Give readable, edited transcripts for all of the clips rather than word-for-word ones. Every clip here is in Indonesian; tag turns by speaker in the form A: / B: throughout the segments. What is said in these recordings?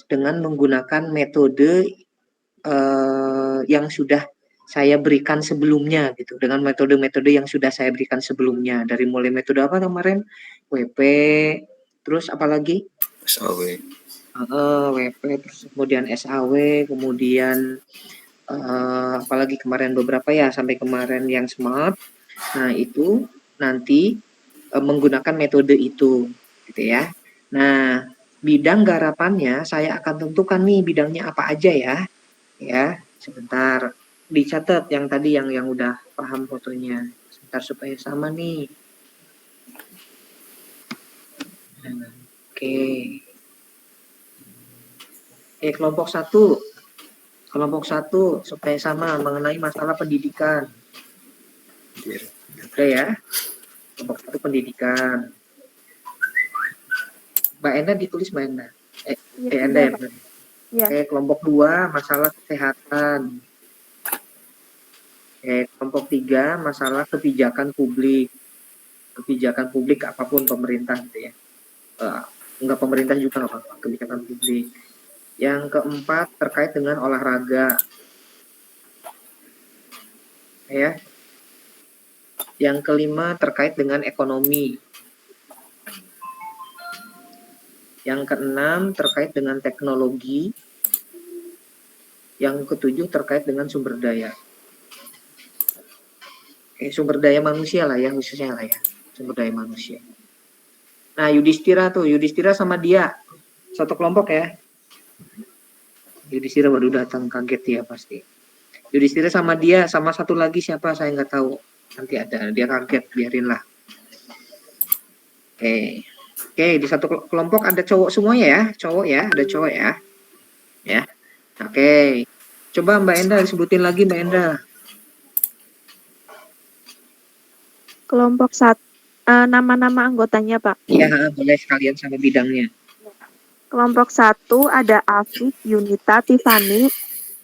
A: dengan menggunakan metode yang sudah saya berikan sebelumnya gitu, dengan metode-metode yang sudah saya berikan sebelumnya. Dari mulai metode apa kemarin? WP, terus apa lagi?
B: SAW.
A: WP, terus kemudian SAW, kemudian apalagi kemarin beberapa ya, sampai kemarin yang SMART. Nah, itu nanti menggunakan metode itu, gitu ya. Nah, bidang garapannya saya akan tentukan nih bidangnya apa aja ya. Ya, sebentar. Dicatat yang tadi yang udah paham fotonya. Sebentar supaya sama nih. Nah, oke. Kelompok 1. Kelompok 1 supaya sama mengenai masalah pendidikan. Oke ya. Kelompok 1 pendidikan. Mbak Enda ditulis Mbak Enda. Enda ya, Mbak.
C: Ya.
A: Kelompok 2 masalah kesehatan. Kelompok 3 masalah kebijakan publik. Kebijakan publik apapun pemerintah gitu ya. Enggak pemerintah juga nggak apa-apa, kebijakan publik. Yang keempat terkait dengan olahraga. Ya. Yang kelima terkait dengan ekonomi. Yang keenam terkait dengan teknologi. Yang ketujuh terkait dengan sumber daya. Sumber daya manusia lah ya, khususnya lah ya. Sumber daya manusia. Nah, Yudhistira sama dia. Satu kelompok ya. Yudhistira baru datang, kaget ya pasti. Yudhistira sama dia, sama satu lagi siapa saya nggak tahu. Nanti ada, dia kaget, biarinlah. Oke, di satu kelompok ada cowok semuanya ya, cowok ya, ada cowok ya. Ya. Oke. Coba Mbak Enda sebutin lagi Mbak Enda.
C: Kelompok 1, nama-nama anggotanya Pak.
A: Iya, boleh sekalian sama bidangnya.
C: Kelompok 1 ada Afif, Yunita, Tiffany,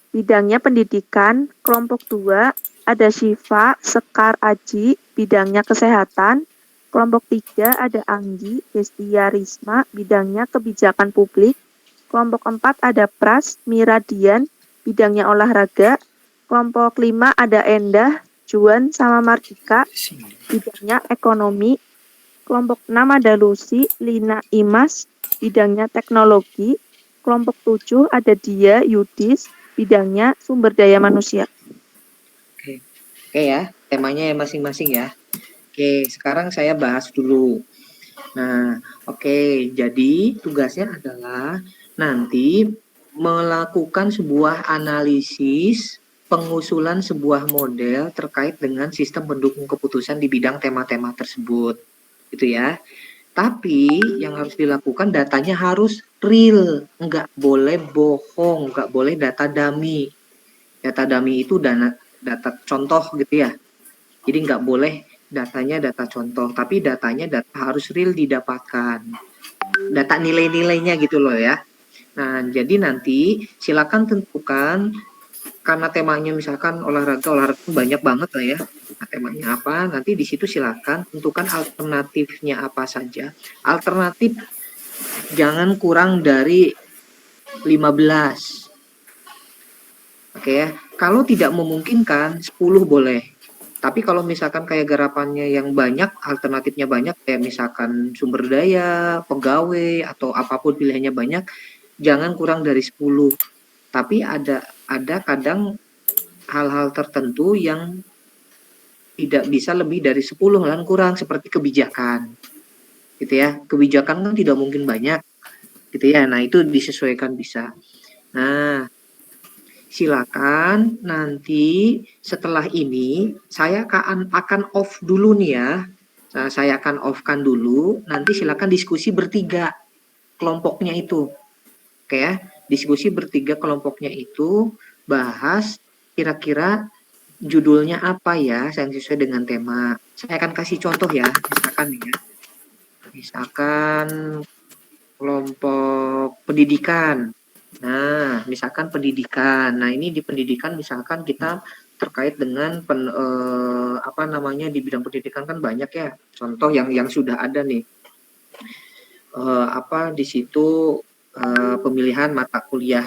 C: bidangnya pendidikan. Kelompok 2 ada Syifa, Sekar, Aji, bidangnya kesehatan. Kelompok 3 ada Anggi, Destia, Risma, bidangnya kebijakan publik. Kelompok 4 ada Pras, Mira, Dian, bidangnya olahraga. Kelompok 5 ada Endah, Juan, sama Mardika, bidangnya ekonomi. Kelompok 6 ada Lucy, Lina, Imas, bidangnya teknologi. Kelompok 7 ada Dia, Yudis, bidangnya sumber daya manusia.
A: Oke ya, temanya ya masing-masing ya. Oke, sekarang saya bahas dulu. Nah, oke, jadi tugasnya adalah nanti melakukan sebuah analisis pengusulan sebuah model terkait dengan sistem pendukung keputusan di bidang tema-tema tersebut. Gitu ya. Tapi yang harus dilakukan datanya harus real, nggak boleh bohong, nggak boleh data dummy. Data dummy itu data contoh gitu ya. Jadi nggak boleh datanya data contoh, tapi datanya data harus real didapatkan. Data nilai-nilainya gitu loh ya. Nah, jadi nanti silakan tentukan karena temanya misalkan olahraga banyak banget lah ya. Nah, temanya apa? Nanti di situ silakan tentukan alternatifnya apa saja. Alternatif jangan kurang dari 15. Oke ya. Kalau tidak memungkinkan 10 boleh. Tapi kalau misalkan kayak garapannya yang banyak, alternatifnya banyak, kayak misalkan sumber daya, pegawai, atau apapun pilihannya banyak, jangan kurang dari 10. Tapi ada kadang hal-hal tertentu yang tidak bisa lebih dari 10 dan kurang, seperti kebijakan. Gitu ya. Kebijakan kan tidak mungkin banyak. Gitu ya. Nah, itu disesuaikan bisa. Nah, silakan nanti setelah ini saya akan off dulu nih ya. Nah, saya akan off-kan dulu, nanti silakan diskusi bertiga kelompoknya itu. Oke ya, diskusi bertiga kelompoknya itu, bahas kira-kira judulnya apa ya yang sesuai dengan tema. Saya akan kasih contoh ya, misalkan kelompok pendidikan. Nah, misalkan pendidikan. Nah, ini di pendidikan misalkan kita terkait dengan di bidang pendidikan kan banyak ya. Contoh yang sudah ada nih. Di situ pemilihan mata kuliah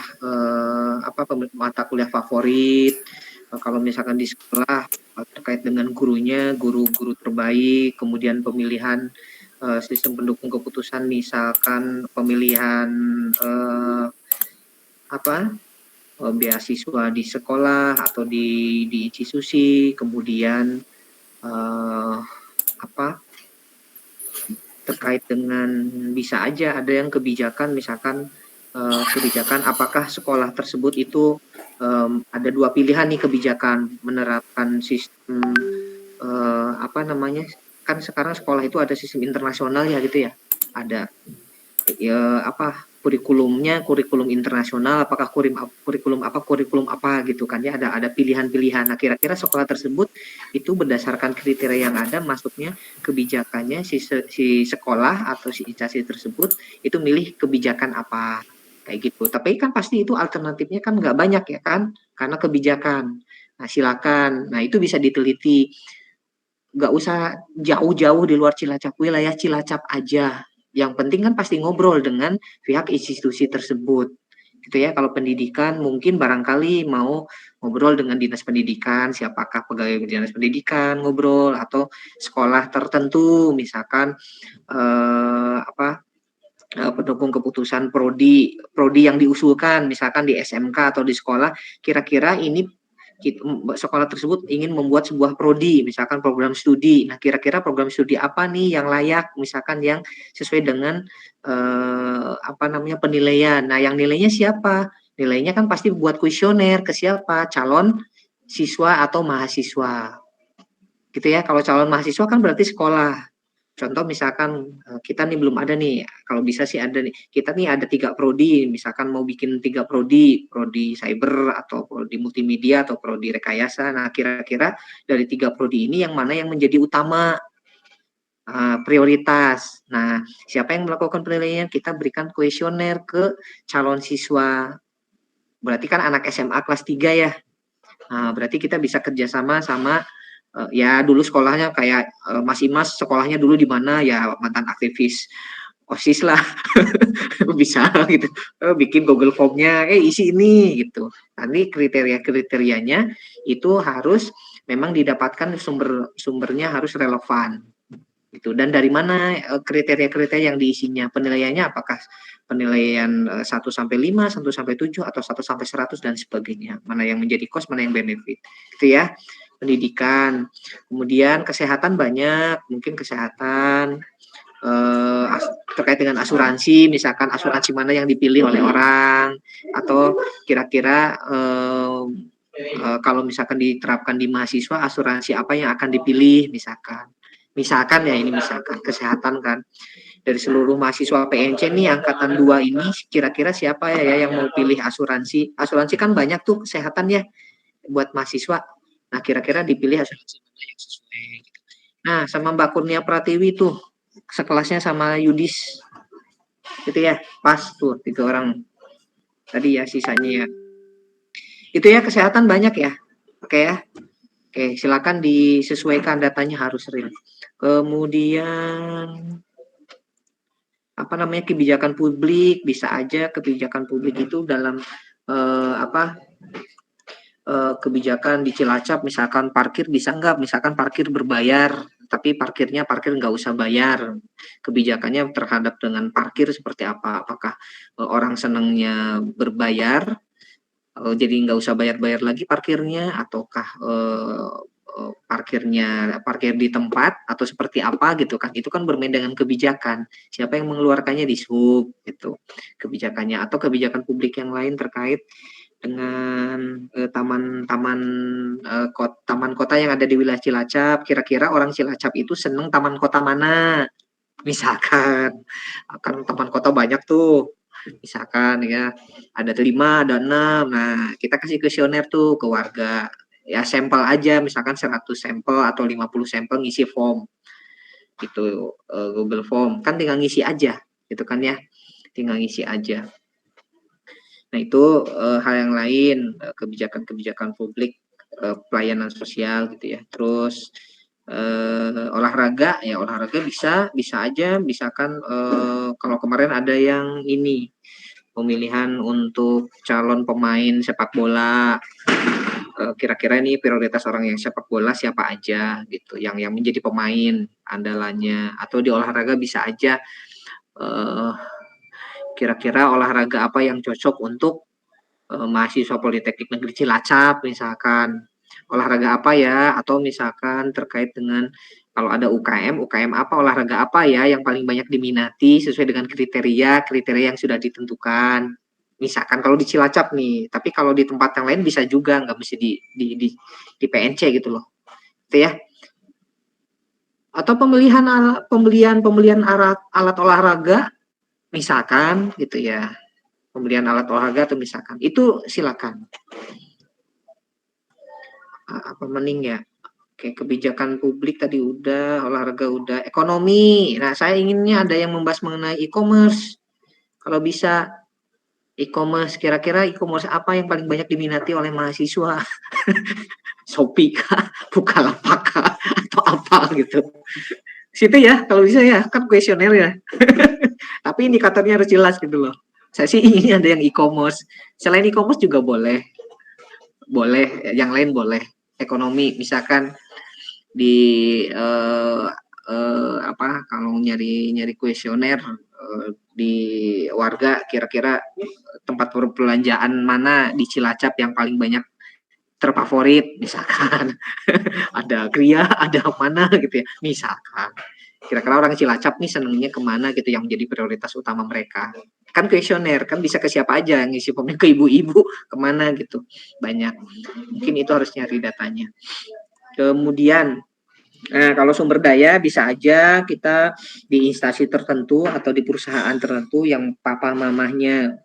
A: mata kuliah favorit. Kalau misalkan di sekolah terkait dengan gurunya, guru-guru terbaik, kemudian pemilihan sistem pendukung keputusan, misalkan pemilihan beasiswa di sekolah atau di institusi, kemudian terkait dengan bisa aja ada yang kebijakan, misalkan kebijakan apakah sekolah tersebut itu ada dua pilihan nih kebijakan, menerapkan sistem kan sekarang sekolah itu ada sistem internasional ya gitu ya, ada kurikulum internasional, apakah kurikulum apa gitu kan ya, ada pilihan-pilihan. Nah, kira-kira sekolah tersebut itu berdasarkan kriteria yang ada, masuknya kebijakannya si sekolah atau si instansi tersebut itu milih kebijakan apa kayak gitu. Tapi kan pasti itu alternatifnya kan nggak banyak ya kan, karena kebijakan. Nah, silakan. Nah, itu bisa diteliti. Nggak usah jauh-jauh di luar Cilacap, wilayah Cilacap aja. Yang penting kan pasti ngobrol dengan pihak institusi tersebut. Gitu ya, kalau pendidikan mungkin barangkali mau ngobrol dengan dinas pendidikan, siapakah pegawai dinas pendidikan, ngobrol, atau sekolah tertentu, misalkan pendukung keputusan prodi yang diusulkan, misalkan di SMK atau di sekolah, kira-kira ini sekolah tersebut ingin membuat sebuah prodi, misalkan program studi. Nah, kira-kira program studi apa nih yang layak, misalkan yang sesuai dengan penilaian. Nah, yang nilainya siapa? Nilainya kan pasti buat kuesioner ke siapa? Calon siswa atau mahasiswa. Gitu ya. Kalau calon mahasiswa kan berarti sekolah. Contoh misalkan kita nih belum ada nih, kalau bisa sih ada nih. Kita nih ada 3 prodi, misalkan mau bikin 3 prodi, prodi cyber atau prodi multimedia atau prodi rekayasa. Nah, kira-kira dari 3 prodi ini yang mana yang menjadi utama, prioritas. Nah, siapa yang melakukan penilaian? Kita berikan kuesioner ke calon siswa. Berarti kan anak SMA kelas 3 ya. Nah, berarti kita bisa kerjasama sama ya dulu sekolahnya kayak Mas Imas sekolahnya dulu di mana ya, mantan aktivis OSIS lah. Bisa gitu. Bikin Google Form-nya, isi ini gitu. Nanti kriteria-kriterianya itu harus memang didapatkan, sumbernya harus relevan gitu. Dan dari mana kriteria-kriteria yang diisinya, penilaiannya apakah penilaian 1 sampai 5, 1 sampai 7 atau 1 sampai 100 dan sebagainya. Mana yang menjadi cost, mana yang benefit. Gitu ya. Pendidikan. Kemudian kesehatan banyak, mungkin kesehatan terkait dengan asuransi, misalkan asuransi mana yang dipilih oleh orang, atau kira-kira kalau misalkan diterapkan di mahasiswa, asuransi apa yang akan dipilih, misalkan ya, ini misalkan kesehatan kan, dari seluruh mahasiswa PNC nih angkatan 2 ini, kira-kira siapa ya yang mau pilih asuransi kan banyak tuh kesehatan ya buat mahasiswa. Nah, kira-kira dipilih asuransi mana yang sesuai gitu. Nah, sama Mbak Kurnia Pratiwi tuh sekelasnya sama Yudis gitu ya, pas tuh 3 orang tadi ya, sisanya ya itu ya. Kesehatan banyak ya, oke ya, oke, silakan disesuaikan datanya, harus real. Kemudian kebijakan publik, bisa aja kebijakan publik itu dalam kebijakan di Cilacap, misalkan parkir bisa nggak, misalkan parkir berbayar, tapi parkir nggak usah bayar. Kebijakannya terhadap dengan parkir seperti apa? Apakah orang senangnya berbayar, jadi nggak usah bayar-bayar lagi parkirnya, ataukah parkir di tempat, atau seperti apa gitu kan? Itu kan bermain dengan kebijakan. Siapa yang mengeluarkannya? Di Sub itu kebijakannya, atau kebijakan publik yang lain terkait dengan taman kota yang ada di wilayah Cilacap. Kira-kira orang Cilacap itu seneng taman kota mana? Misalkan, kan taman kota banyak tuh. Misalkan ya, ada 5, ada 6. Nah, kita kasih kuesioner tuh ke warga. Ya sampel aja, misalkan 100 sampel atau 50 sampel ngisi form. Gitu, Google Form. Kan tinggal ngisi aja, gitu kan ya. Tinggal ngisi aja. Nah, itu hal yang lain, kebijakan-kebijakan publik, pelayanan sosial gitu ya. Terus olahraga bisa aja, misalkan kalau kemarin ada yang ini pemilihan untuk calon pemain sepak bola. Kira-kira ini prioritas orang yang sepak bola siapa aja gitu, yang menjadi pemain andalannya. Atau di olahraga bisa aja, eee, kira-kira olahraga apa yang cocok untuk, mahasiswa Politeknik Negeri Cilacap misalkan. Olahraga apa ya? Atau misalkan terkait dengan kalau ada UKM apa, olahraga apa ya yang paling banyak diminati sesuai dengan kriteria yang sudah ditentukan. Misalkan kalau di Cilacap nih, tapi kalau di tempat yang lain bisa juga, nggak mesti di PNC gitu loh, itu ya. Atau pembelian alat olahraga misalkan gitu ya, pembelian alat olahraga atau misalkan, itu silakan. Apa mending ya? Oke, kebijakan publik tadi udah, olahraga udah, ekonomi. Nah, saya inginnya ada yang membahas mengenai e-commerce. Kalau bisa e-commerce, kira-kira e-commerce apa yang paling banyak diminati oleh mahasiswa? Shopee kah? Bukalapak kah? Atau apa gitu. Situ ya, kalau bisa ya, kan kuesioner ya. Tapi indikatornya harus jelas gitu loh. Saya sih ingin ada yang e-commerce. Selain e-commerce juga boleh. Boleh, yang lain boleh. Ekonomi, misalkan di apa kalau nyari kuesioner di warga kira-kira tempat perbelanjaan mana di Cilacap yang paling banyak terfavorit misalkan ada Kria ada mana gitu ya misalkan kira-kira orang Cilacap nih senengnya kemana gitu yang menjadi prioritas utama mereka kan kuesioner kan bisa ke siapa aja ngisi formnya ke ibu-ibu kemana gitu banyak mungkin itu harus nyari datanya kemudian kalau sumber daya bisa aja kita di instansi tertentu atau di perusahaan tertentu yang papa mamahnya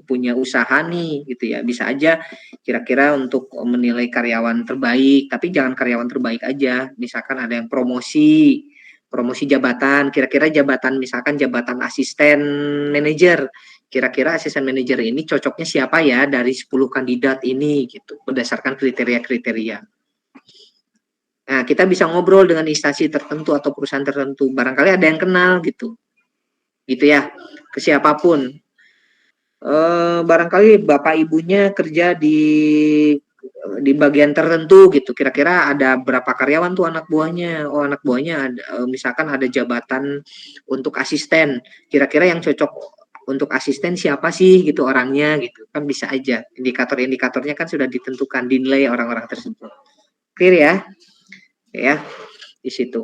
A: punya usaha nih gitu ya. Bisa aja kira-kira untuk menilai karyawan terbaik, tapi jangan karyawan terbaik aja. Misalkan ada yang promosi jabatan, kira-kira jabatan misalkan jabatan asisten manajer. Kira-kira asisten manajer ini cocoknya siapa ya dari 10 kandidat ini gitu berdasarkan kriteria-kriteria. Nah, kita bisa ngobrol dengan instansi tertentu atau perusahaan tertentu. Barangkali ada yang kenal gitu. Gitu ya. Ke siapapun. Barangkali bapak ibunya kerja di bagian tertentu gitu. Kira-kira ada berapa karyawan tuh anak buahnya? Oh, anak buahnya ada, misalkan ada jabatan untuk asisten. Kira-kira yang cocok untuk asisten siapa sih gitu orangnya gitu. Kan bisa aja. Indikator-indikatornya kan sudah ditentukan, dinilai orang-orang tersebut. Clear ya? Ya, di situ.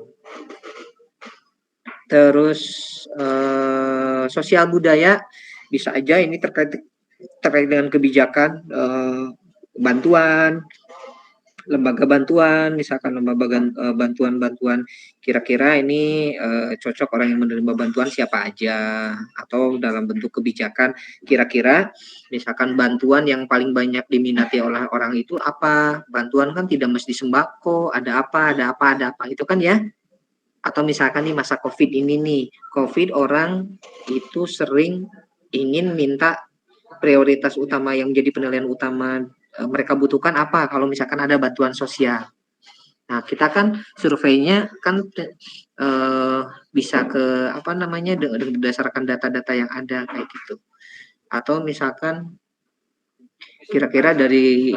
A: Terus sosial budaya bisa aja ini terkait dengan kebijakan bantuan, lembaga bantuan, misalkan lembaga bantuan-bantuan kira-kira ini cocok orang yang menerima bantuan siapa aja atau dalam bentuk kebijakan kira-kira misalkan bantuan yang paling banyak diminati oleh orang itu apa? Bantuan kan tidak mesti sembako, ada apa itu kan ya atau misalkan nih masa COVID ini nih, COVID orang itu sering ingin minta prioritas utama yang menjadi penilaian utama mereka butuhkan apa kalau misalkan ada bantuan sosial. Nah, kita kan surveinya kan bisa ke apa namanya berdasarkan data-data yang ada kayak gitu. Atau misalkan kira-kira dari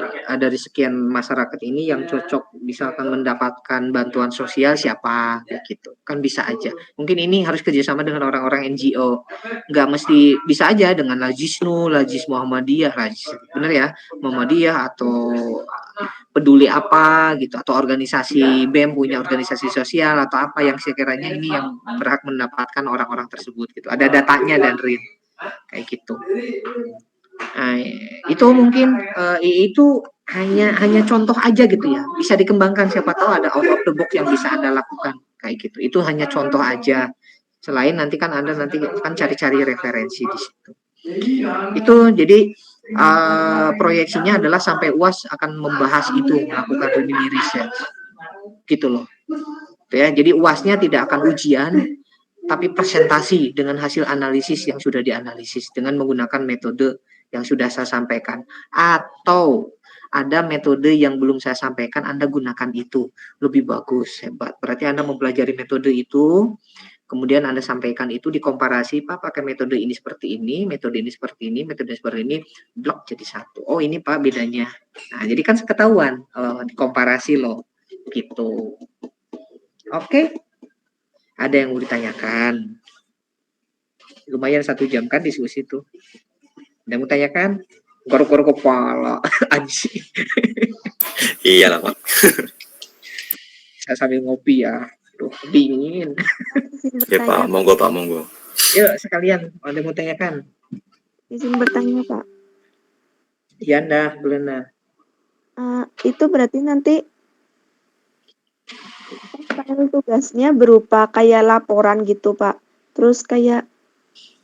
A: sekian masyarakat ini yang cocok misalkan mendapatkan bantuan sosial siapa gitu kan bisa aja mungkin ini harus kerjasama dengan orang-orang NGO nggak mesti bisa aja dengan Lajis Muhammadiyah bener ya Muhammadiyah atau peduli apa gitu atau organisasi BEM punya organisasi sosial atau apa yang sekiranya ini yang berhak mendapatkan orang-orang tersebut gitu ada datanya dan real kayak gitu. Nah, itu mungkin itu hanya contoh aja gitu ya. Bisa dikembangkan siapa tahu ada out of the box yang bisa Anda lakukan kayak gitu. Itu hanya contoh aja. Selain nanti kan Anda nanti kan cari-cari referensi di situ. Itu jadi proyeksinya adalah sampai UAS akan membahas itu melakukan mini research. Gitu loh. Gitu ya. Jadi UASnya tidak akan ujian tapi presentasi dengan hasil analisis yang sudah dianalisis dengan menggunakan metode yang sudah saya sampaikan atau ada metode yang belum saya sampaikan Anda gunakan itu lebih bagus hebat berarti Anda mempelajari metode itu Kemudian Anda sampaikan itu dikomparasi, Pak pakai metode ini seperti ini, metode ini seperti ini, metode seperti ini, blok jadi satu. Oh ini Pak bedanya. Nah jadi kan ketahuan, dikomparasi loh, gitu. Oke, ada yang mau ditanyakan? Lumayan 1 jam kan diskusi tuh. Ada yang mau tanyakan? Garuk-garuk kepala, anjing.
B: Iya lah Pak.
A: Saya sambil ngopi ya. Aduh, dingin.
C: Izin
B: Ya Pak,
C: bertanya,
B: monggo Pak, monggo.
A: Yuk sekalian, ada yang mau tanyakan?
C: izin bertanya Pak.
A: Ya Anda, Belena.
C: Itu berarti nanti file tugasnya berupa kayak laporan gitu Pak. Terus kayak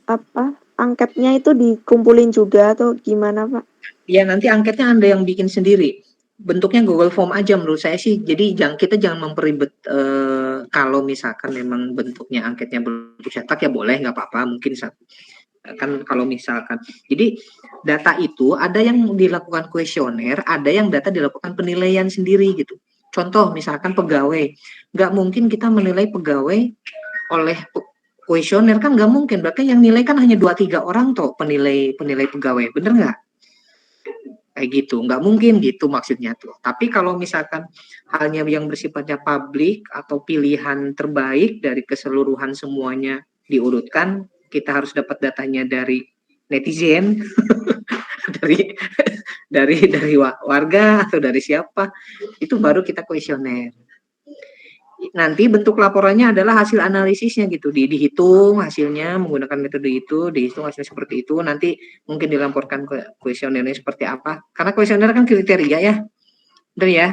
C: apa? Angketnya itu dikumpulin juga atau gimana Pak?
A: Ya nanti angketnya Anda yang bikin sendiri. Bentuknya Google Form aja menurut saya sih. Jadi kita jangan memperibet, kalau misalkan memang bentuknya angketnya bentuk cetak ya boleh, nggak apa-apa. Mungkin kan kalau misalkan. Jadi data itu ada yang dilakukan kuesioner, ada yang data dilakukan penilaian sendiri gitu. Contoh misalkan pegawai, nggak mungkin kita menilai pegawai oleh kuesioner kan nggak mungkin. Berarti yang nilai kan hanya 2-3 orang toh penilai pegawai, bener nggak? Kayak gitu, nggak mungkin gitu maksudnya tuh. Tapi kalau misalkan halnya yang bersifatnya publik atau pilihan terbaik dari keseluruhan semuanya diurutkan, kita harus dapat datanya dari netizen, dari warga atau dari siapa, itu baru kita kuesioner. Nanti bentuk laporannya adalah hasil analisisnya gitu, dihitung hasilnya menggunakan metode itu, dihitung hasilnya seperti itu, nanti mungkin dilaporkan ke kuesionernya seperti apa. Karena kuesioner kan kriteria ya, benar ya?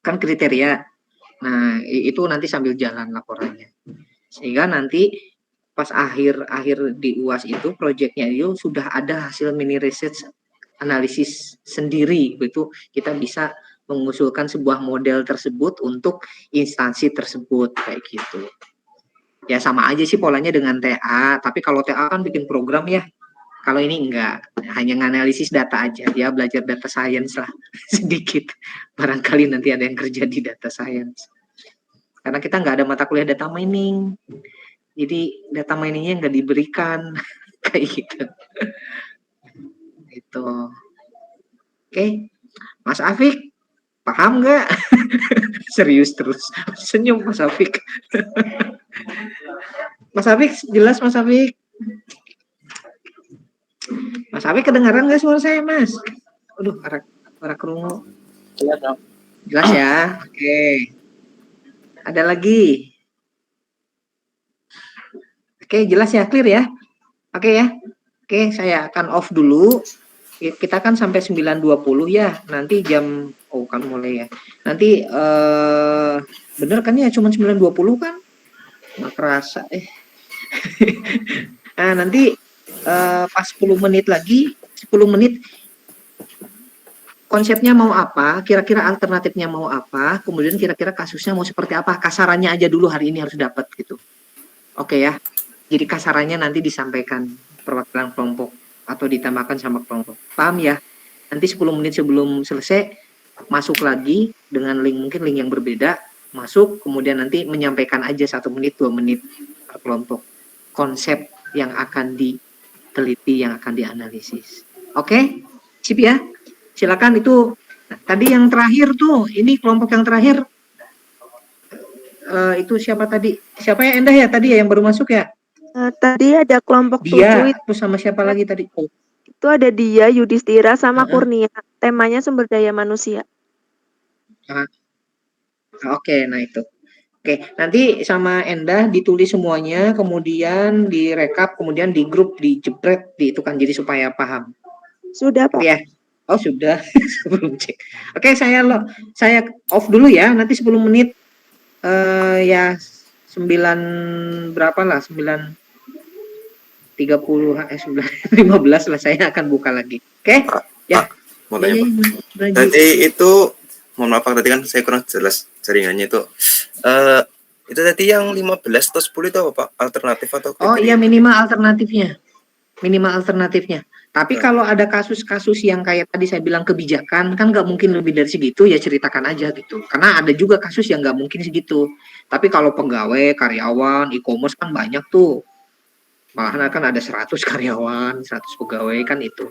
A: Kan kriteria. Nah, itu nanti sambil jalan laporannya. Sehingga nanti pas akhir di UAS itu, proyeknya itu sudah ada hasil mini research analisis sendiri, itu kita bisa mengusulkan sebuah model tersebut untuk instansi tersebut kayak gitu. Ya sama aja sih polanya dengan TA, tapi kalau TA kan bikin program ya. Kalau ini enggak, hanya nganalisis data aja. Dia belajar data science lah sedikit. Barangkali nanti ada yang kerja di data science. Karena kita nggak ada mata kuliah data mining. Jadi data miningnya nggak diberikan kayak gitu. Gitu. Oke, Mas Afik, paham nggak? Serius terus. Senyum Mas Afik. Mas Afik, jelas Mas Afik? Mas Afik kedengaran nggak suara saya, Mas? Aduh, arah kerungu. Jelas ya? Oke. Ada lagi? Oke, jelas ya? Clear ya? Oke ya? Oke, saya akan off dulu. Kita kan sampai 9.20 ya. Nanti jam kan mulai ya. Nanti bener kan ya cuma 9.20 kan? Nggak kerasa Nah, nanti pas 10 menit lagi, 10 menit konsepnya mau apa, kira-kira alternatifnya mau apa, kemudian kira-kira kasusnya mau seperti apa, kasarannya aja dulu hari ini harus dapat gitu. Oke ya. Jadi kasarannya nanti disampaikan perwakilan kelompok atau ditambahkan sama kelompok. Paham ya? Nanti 10 menit sebelum selesai masuk lagi dengan mungkin link yang berbeda, masuk kemudian nanti menyampaikan aja 1 menit 2 menit per kelompok konsep yang akan diteliti, yang akan dianalisis. Oke? Sip ya? Silakan itu tadi yang terakhir tuh, ini kelompok yang terakhir itu siapa tadi? Siapa ya Endah ya tadi ya yang baru masuk ya?
C: Tadi ada kelompok
A: Dia,
C: 7
A: terus sama siapa lagi tadi? Oh.
C: itu ada dia, Yudhistira sama Kurnia. Temanya sumber daya manusia.
A: Oke, nah itu. Oke, nanti sama Endah ditulis semuanya, kemudian direkap, kemudian di grup, dijepret, itu kan jadi supaya paham.
C: Sudah, Pak.
A: Ya. Oh, sudah. Belum cek. Oke, saya off dulu ya. Nanti 10 menit ya 9 berapa lah? 9.30 9.15 lah saya akan buka lagi. Oke? Ya.
B: Mau tanya, Pak. Tadi itu mohon maaf tadi kan saya kurang jelas jaringannya itu. Itu tadi yang 15 atau 10 itu apa Pak? Alternatif atau kriteria?
A: Oh iya, minimal alternatifnya. Minimal alternatifnya. Tapi kalau ada kasus-kasus yang kayak tadi saya bilang kebijakan, kan nggak mungkin lebih dari segitu, ya ceritakan aja gitu. Karena ada juga kasus yang nggak mungkin segitu. Tapi kalau pegawai, karyawan, e-commerce kan banyak tuh. Malahan kan ada 100 karyawan, 100 pegawai kan itu.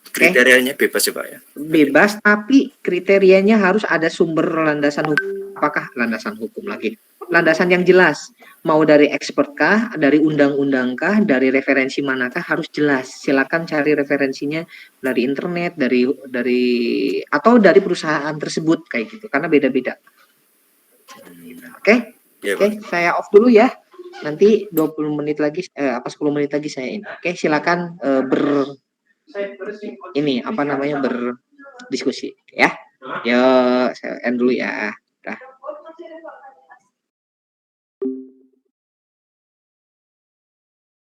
B: Kriterianya bebas ya Pak ya?
A: Bebas, tapi kriterianya harus ada sumber landasan hukum. Apakah landasan hukum lagi? Landasan yang jelas. Mau dari expertkah, dari undang-undangkah, dari referensi manakah harus jelas. Silakan cari referensinya dari internet, dari atau dari perusahaan tersebut kayak gitu. Karena beda-beda. Oke?
B: Iya,
A: Oke,
B: Pak.
A: saya off dulu ya. Nanti 20 menit lagi 10 menit lagi saya ini. Oke, silakan berdiskusi ya. Yo, saya end dulu ya.